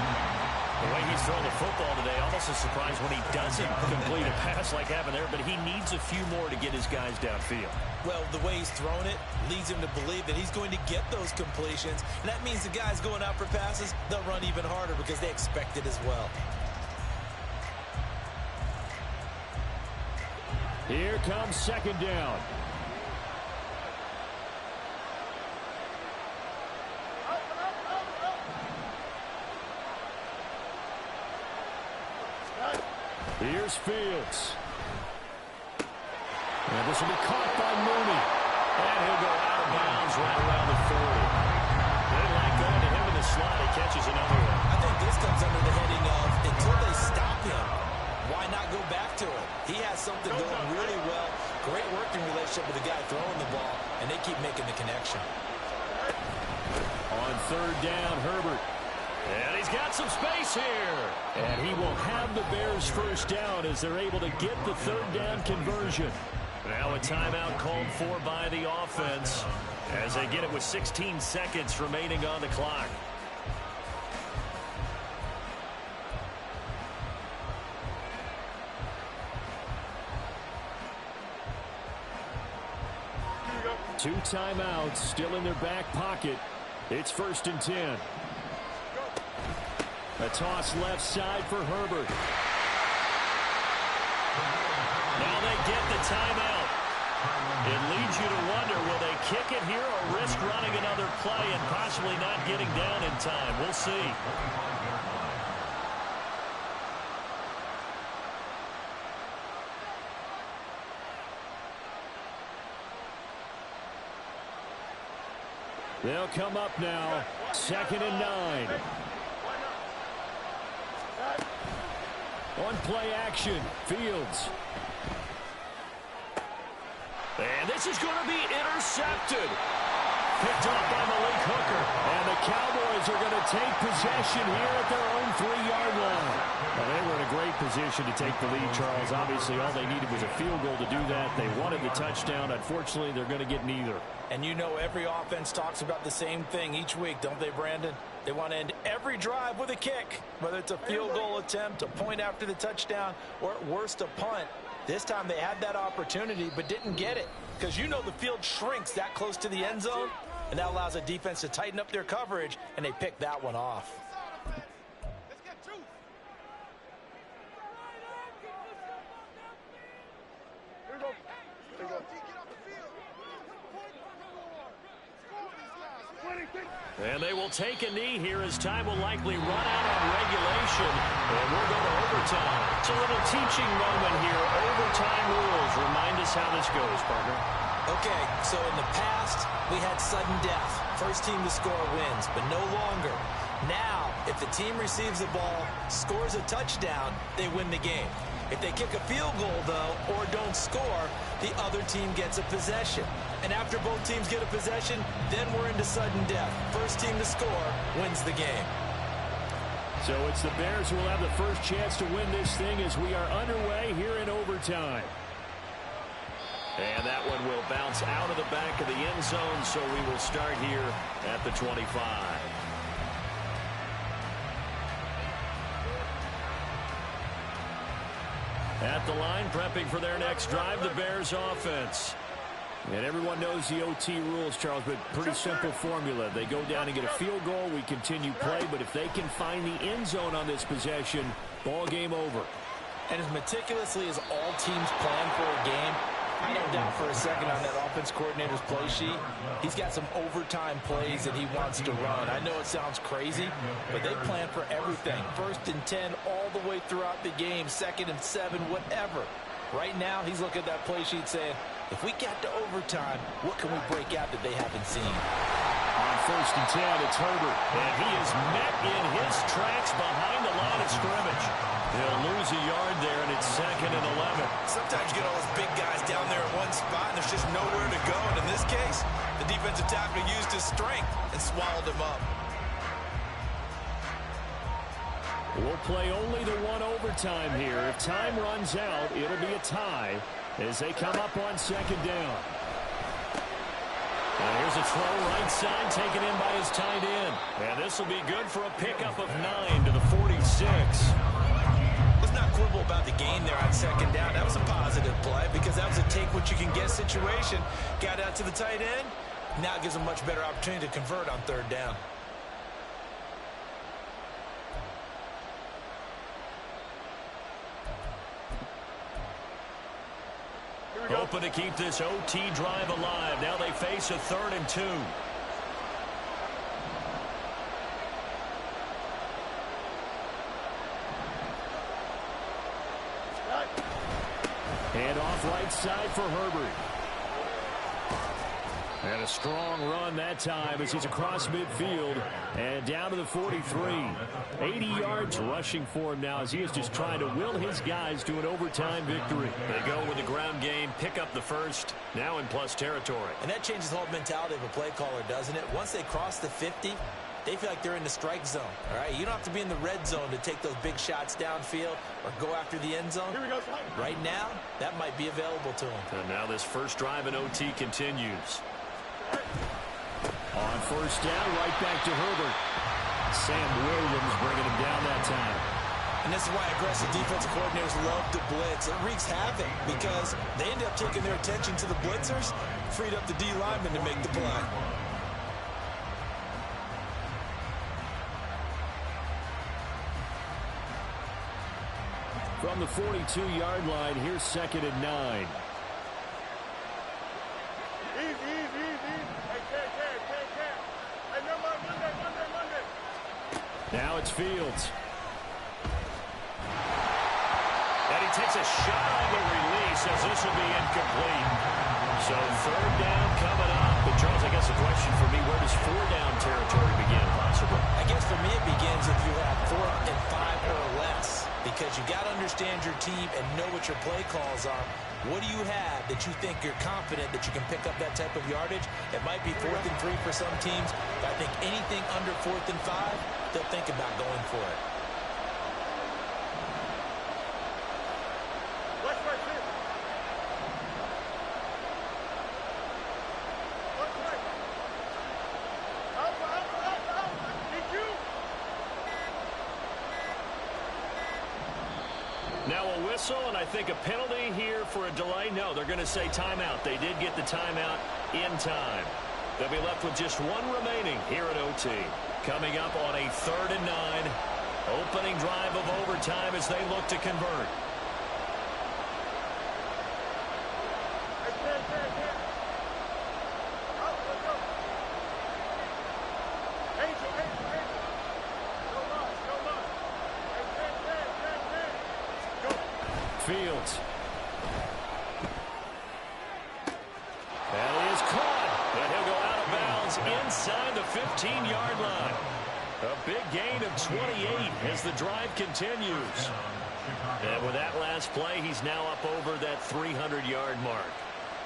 The way he's throwing the football today, almost a surprise when he doesn't complete a pass like happened there, but he needs a few more to get his guys downfield. Well, the way he's thrown it leads him to believe that he's going to get those completions, and that means the guys going out for passes, they'll run even harder because they expect it as well. Here comes 2nd down. Here's Fields. And this will be caught by Mooney. And he'll go out of bounds right around the 40. They like going to him in the slot. He catches another one. I think this comes under the heading of until they stop him, why not go back to it? He has something going really well. Great working relationship with the guy throwing the ball, and they keep making the connection. On 3rd down, Herbert. And he's got some space here. And he will have the Bears first down as they're able to get the 3rd down conversion. Now a timeout called for by the offense as they get it with 16 seconds remaining on the clock. 2 timeouts still in their back pocket. It's 1st and 10. A toss left side for Herbert. Now they get the timeout. It leads you to wonder, will they kick it here or risk running another play and possibly not getting down in time? We'll see. They'll come up now. 2nd and 9. On play action, Fields. And this is going to be intercepted. Picked up by Malik Hooker. And the Cowboys are going to take possession here at their own 3-yard line. Well, they were in a great position to take the lead, Charles. Obviously, all they needed was a field goal to do that. They wanted the touchdown. Unfortunately, they're going to get neither. And you know every offense talks about the same thing each week, don't they, Brandon? They want to end every drive with a kick, whether it's a field goal attempt, a point after the touchdown, or at worst a punt. This time they had that opportunity but didn't get it because you know the field shrinks that close to the end zone, and that allows a defense to tighten up their coverage, and they picked that one off. And they will take a knee here as time will likely run out on regulation. And we'll go to overtime. It's a little teaching moment here. Overtime rules. Remind us how this goes, partner. Okay, so in the past, we had sudden death. First team to score wins, but no longer. Now, if the team receives the ball, scores a touchdown, they win the game. If they kick a field goal, though, or don't score, the other team gets a possession. And after both teams get a possession, then we're into sudden death. First team to score wins the game. So it's the Bears who will have the first chance to win this thing as we are underway here in overtime. And that one will bounce out of the back of the end zone, so we will start here at the 25. At the line, prepping for their next drive, the Bears offense. And everyone knows the OT rules, Charles, but pretty simple formula. They go down and get a field goal, we continue play, but if they can find the end zone on this possession, ball game over. And as meticulously as all teams plan for a game, I don't doubt for a second on that offense coordinator's play sheet, he's got some overtime plays that he wants to run. I know it sounds crazy, but they plan for everything. 1st and 10 all the way throughout the game, 2nd and 7, whatever. Right now, he's looking at that play sheet saying, if we get to overtime, what can we break out that they haven't seen? On 1st and 10, it's Herbert. And he is met in his tracks behind the line of scrimmage. He'll lose a yard there, and it's 2nd and 11. Sometimes you get all those big guys down there in one spot, and there's just nowhere to go. And in this case, the defensive tackle used his strength and swallowed him up. We'll play only the one overtime here. If time runs out, it'll be a tie as they come up on 2nd down. And here's a throw right side taken in by his tight end. And this will be good for a pickup of 9 to the 46. Let's not quibble about the gain there on 2nd down. That was a positive play because that was a take-what-you-can-get situation. Got out to the tight end. Now it gives them much better opportunity to convert on 3rd down. Hoping to keep this OT drive alive. Now they face a 3rd and 2. Hand off right side for Herbert. And a strong run that time as he's across midfield and down to the 43. 80 yards rushing for him now as he is just trying to will his guys to an overtime victory. They go with the ground game, pick up the first, now in plus territory. And that changes the whole mentality of a play caller, doesn't it? Once they cross the 50, they feel like they're in the strike zone. All right, you don't have to be in the red zone to take those big shots downfield or go after the end zone. Right now, that might be available to them. And now this first drive in OT continues. On 1st down, right back to Herbert. Sam Williams bringing him down that time. And this is why aggressive defensive coordinators love to blitz. It wreaks havoc because they end up taking their attention to the blitzers, freed up the D lineman to make the play. From the 42-yard line, here's 2nd and 9. Easy, easy, easy. Hey, Ted. Hey, no, Monday. Now it's Fields. And he takes a shot on the release as this will be incomplete. So 3rd down coming up. But Charles, I guess the question for me, where does 4-down territory begin possibly? I guess for me it begins if you have 4th and 5 or less. Because you got to understand your team and know what your play calls are. What do you have that you think you're confident that you can pick up that type of yardage? It might be 4th and 3 for some teams, but I think anything under 4th and 5, they'll think about going for it. Watch right here. Watch right. Out. Did you? Now a whistle, and I think a penalty here for a delay. No, they're going to say timeout. They did get the timeout in time. They'll be left with just one remaining here at OT. Coming up on a 3rd and 9. Opening drive of overtime as they look to convert. Hey. Out, let's go. Angel. No loss. Hey, Go. Fields. And he is caught. And he'll go out of bounds inside the 15-yard line. A big gain of 28 as the drive continues. And with that last play, he's now up over that 300-yard mark.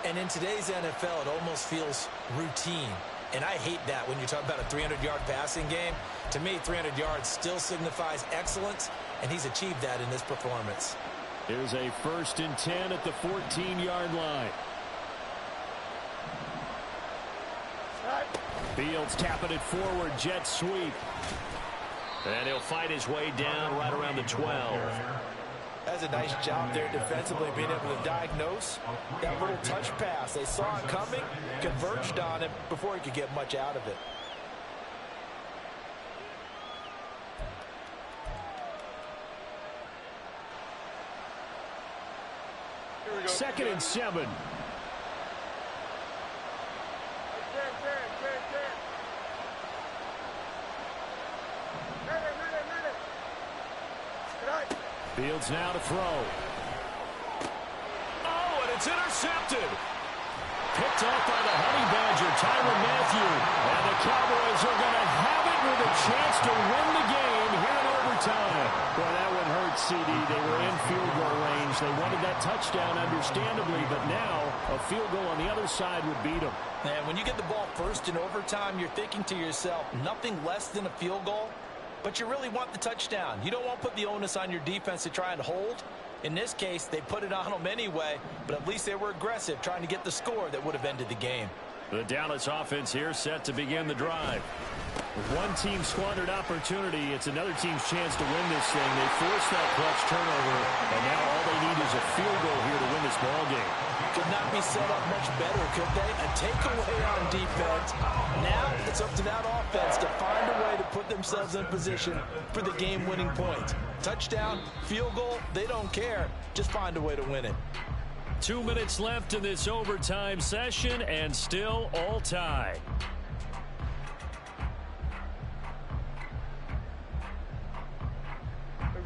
And in today's NFL, it almost feels routine. And I hate that when you talk about a 300-yard passing game. To me, 300 yards still signifies excellence, and he's achieved that in this performance. Here's a 1st and 10 at the 14-yard line. Fields tapping it forward, jet sweep. And he'll fight his way down right around the 12. That's a nice job there defensively, being able to diagnose that little touch pass. They saw it coming, converged on it before he could get much out of it. 2nd and 7. Fields now to throw. Oh, and it's intercepted. Picked off by the Honey Badger, Tyrann Mathieu. And the Cowboys are going to have it with a chance to win the game here in overtime. Boy, that one hurt, CD. They were in field goal range. They wanted that touchdown, understandably, but now a field goal on the other side would beat them. And when you get the ball first in overtime, you're thinking to yourself, nothing less than a field goal. But you really want the touchdown. You don't want to put the onus on your defense to try and hold. In this case, they put it on them anyway, but at least they were aggressive, trying to get the score that would have ended the game. The Dallas offense here set to begin the drive. With one team squandered opportunity, it's another team's chance to win this thing. They forced that clutch turnover, and now all they need is a field goal here to win this ball game. Could not be set up much better, could they? A takeaway on defense. Now it's up to that offense to find a way to put themselves in position for the game-winning point. Touchdown, field goal, they don't care. Just find a way to win it. 2 minutes left in this overtime session, and still all tied.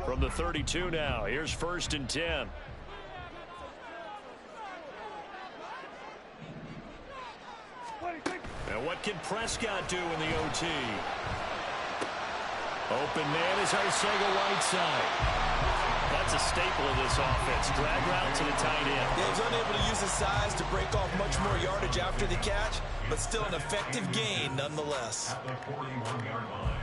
From the 32 now, here's 1st and 10. And what can Prescott do in the OT? Open man is Arcega-Whiteside. That's a staple of this offense. Drag route to the tight end. Yeah, he's unable to use his size to break off much more yardage after the catch, but still an effective gain nonetheless. At the 41-yard line.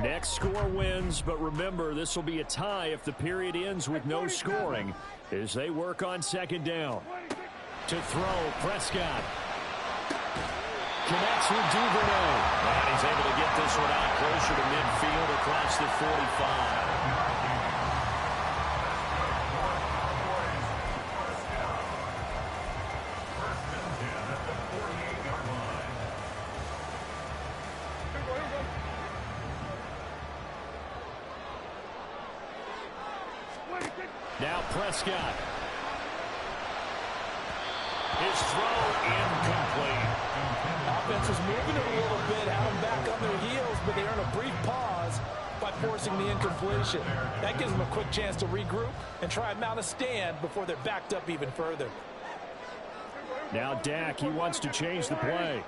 Next score wins, but remember, this will be a tie if the period ends with no scoring as they work on 2nd down. To throw, Prescott. connects with Duvernay. And he's able to get this one out closer to midfield across the 45. Now Prescott. His throw incomplete. Offense was moving it a little bit, had them back on their heels, but they earn a brief pause by forcing the incompletion. That gives them a quick chance to regroup and try and mount a stand before they're backed up even further. Now Dak, he wants to change the play.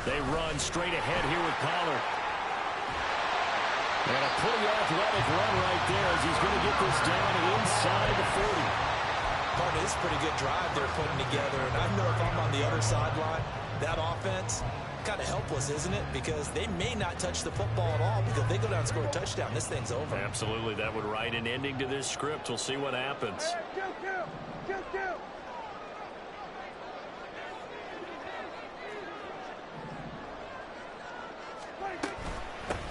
They run straight ahead here with Pollard. And a pretty athletic run right there as he's going to get this down inside the 40. Pardon, it's a pretty good drive they're putting together. And I know if I'm on the other sideline, that offense, kind of helpless, isn't it? Because they may not touch the football at all, because if they go down and score a touchdown, this thing's over. Absolutely. That would write an ending to this script. We'll see what happens.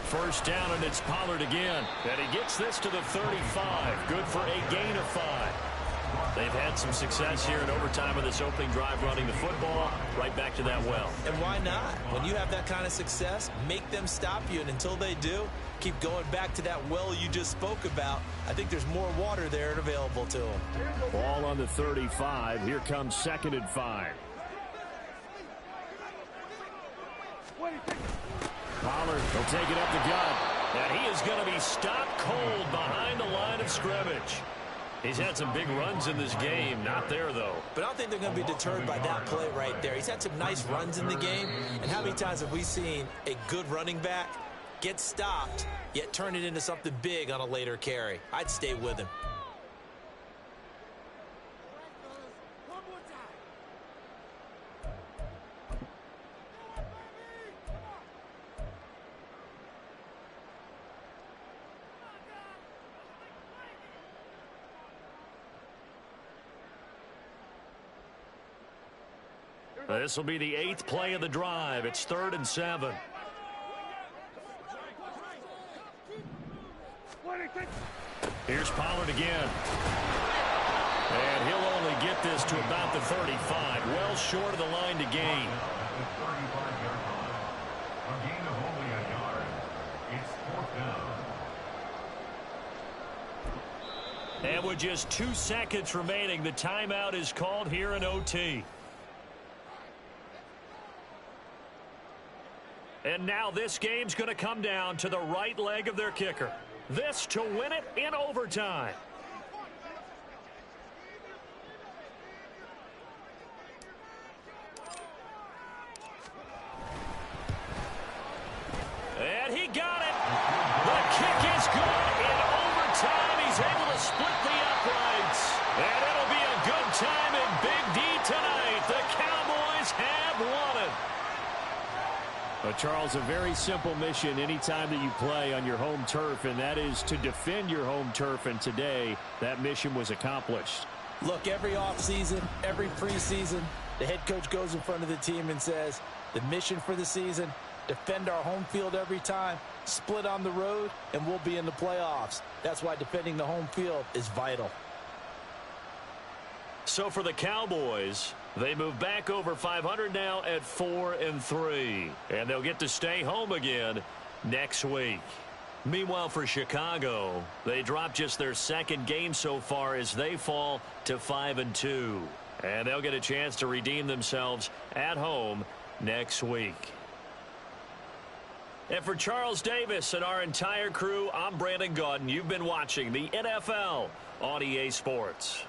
First down, and it's Pollard again. And he gets this to the 35. Good for a gain of 5. They've had some success here in overtime of this opening drive running the football. Right back to that well. And why not? When you have that kind of success, make them stop you. And until they do, keep going back to that well you just spoke about. I think there's more water there and available to them. Ball on the 35. Here comes 2nd and 5. Pollard will take it up the gut. And he is going to be stopped cold behind the line of scrimmage. He's had some big runs in this game. Not there, though. But I don't think they're going to be deterred by that play right there. He's had some nice runs in the game. And how many times have we seen a good running back get stopped, yet turn it into something big on a later carry? I'd stay with him. This will be the 8th play of the drive. It's 3rd and 7. Here's Pollard again. And he'll only get this to about the 35. Well short of the line to gain. The 35-yard line. A gain of only a yard. It's 4th down. And with just 2 seconds remaining, the timeout is called here in OT. And now this game's going to come down to the right leg of their kicker. This to win it in overtime. And he got it. The kick is good in overtime. He's able to split the uprights. And it'll be a good time in Big D tonight. The Cowboys have won it. But Charles, a very simple mission anytime that you play on your home turf, and that is to defend your home turf. And today, that mission was accomplished. Look, every offseason, every preseason, the head coach goes in front of the team and says, the mission for the season, defend our home field every time, split on the road, and we'll be in the playoffs. That's why defending the home field is vital. So for the Cowboys, they move back over 500 now at 4-3. And they'll get to stay home again next week. Meanwhile, for Chicago, they drop just their 2nd game so far as they fall to 5-2. And they'll get a chance to redeem themselves at home next week. And for Charles Davis and our entire crew, I'm Brandon Gaudin. You've been watching the NFL on EA Sports.